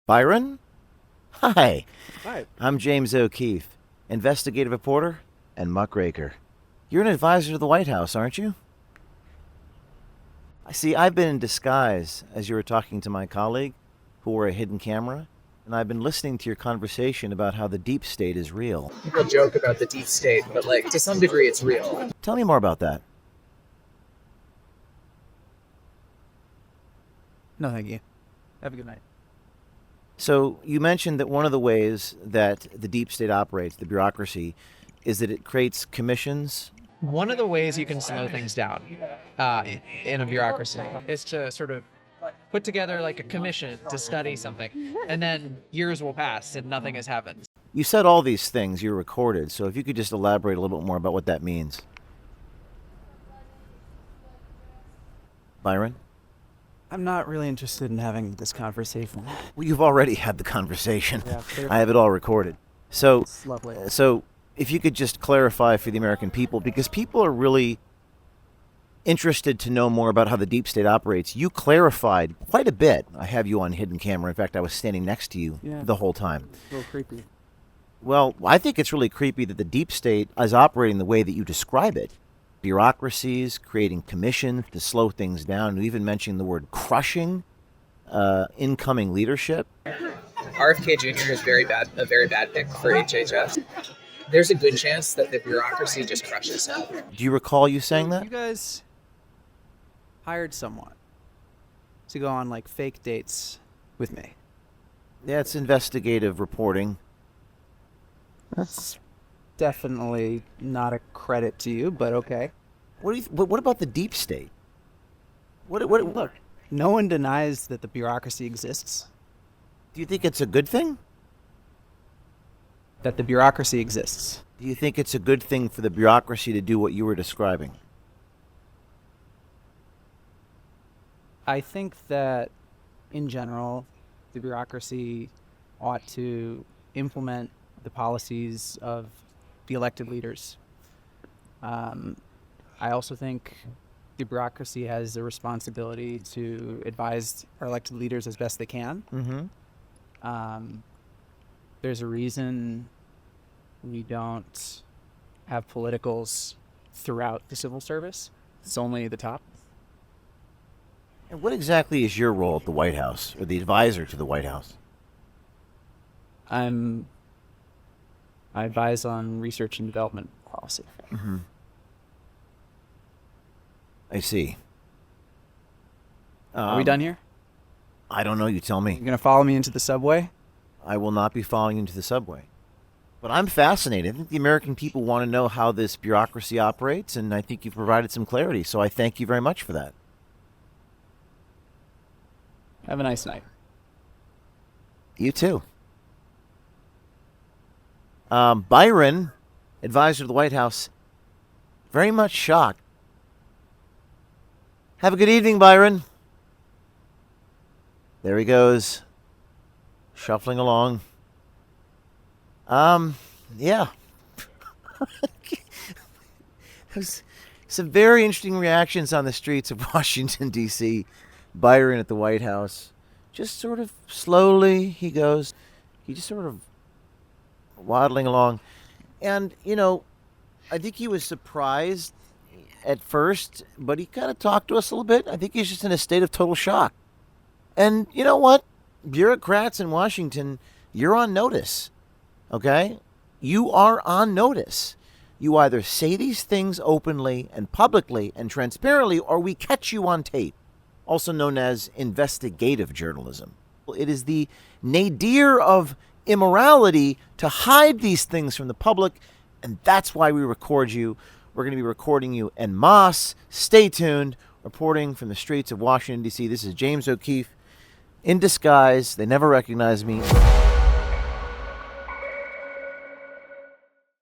Byron? Hi, Hi. I'm James O'Keefe, investigative reporter and muckraker. You're an advisor to the White House, aren't you? I see, I've been in disguise as you were talking to my colleague, who wore a hidden camera, and I've been listening to your conversation about how the deep state is real. People joke about the deep state, but to some degree it's real. Tell me more about that. No, thank you. Have a good night. So, you mentioned that one of the ways that the deep state operates, the bureaucracy, is that it creates commissions. One of the ways you can slow things down in a bureaucracy is to sort of put together like a commission to study something, and then years will pass and nothing has happened. You said all these things, you recorded, so if you could just elaborate a little bit more about what that means. Byron? I'm not really interested in having this conversation. Well, you've already had the conversation. Yeah, clearly. I have it all recorded. So, It's lovely. if you could just clarify for the American people, because people are really interested to know more about how the deep state operates. You clarified quite a bit. I have you on hidden camera. In fact, I was standing next to you the whole time. A little creepy. Well, I think it's really creepy that the deep state is operating the way that you describe it. Bureaucracies, creating commission to slow things down. You even mentioned the word crushing incoming leadership. RFK Jr. is a very bad pick for HHS. There's a good chance that the bureaucracy just crushes him. Do you recall you saying that? You guys hired someone to go on like fake dates with me. Yeah, it's investigative reporting. That's definitely not a credit to you, but okay. What about the deep state? Look, no one denies that the bureaucracy exists. Do you think it's a good thing? That the bureaucracy exists. Do you think it's a good thing for the bureaucracy to do what you were describing? I think that, in general, the bureaucracy ought to implement the policies of the elected leaders. I also think the bureaucracy has a responsibility to advise our elected leaders as best they can. Mm-hmm. There's a reason we don't have politicals throughout the civil service. It's only the top. And what exactly is your role at the White House, or the advisor to the White House? I advise on research and development policy. Mm-hmm. I see. Are we done here? I don't know. You tell me. You're going to follow me into the subway? I will not be following you into the subway. But I'm fascinated. I think the American people want to know how this bureaucracy operates, and I think you've provided some clarity. So I thank you very much for that. Have a nice night. You too. Byron, advisor to the White House, very much shocked. Have a good evening, Byron. There he goes, shuffling along. Yeah. There's some very interesting reactions on the streets of Washington, D.C. Byron at the White House. Just sort of slowly he goes. He just sort of waddling along. And, I think he was surprised at first, but he kind of talked to us a little bit. I think he's just in a state of total shock. And you know what? Bureaucrats in Washington, you're on notice. Okay? You are on notice. You either say these things openly and publicly and transparently, or we catch you on tape, also known as investigative journalism. It is the nadir of immorality to hide these things from the public, and that's why we record you. We're going to be recording you en masse. Stay tuned. Reporting from the streets of Washington, D.C. This is James O'Keefe in disguise. They never recognize me.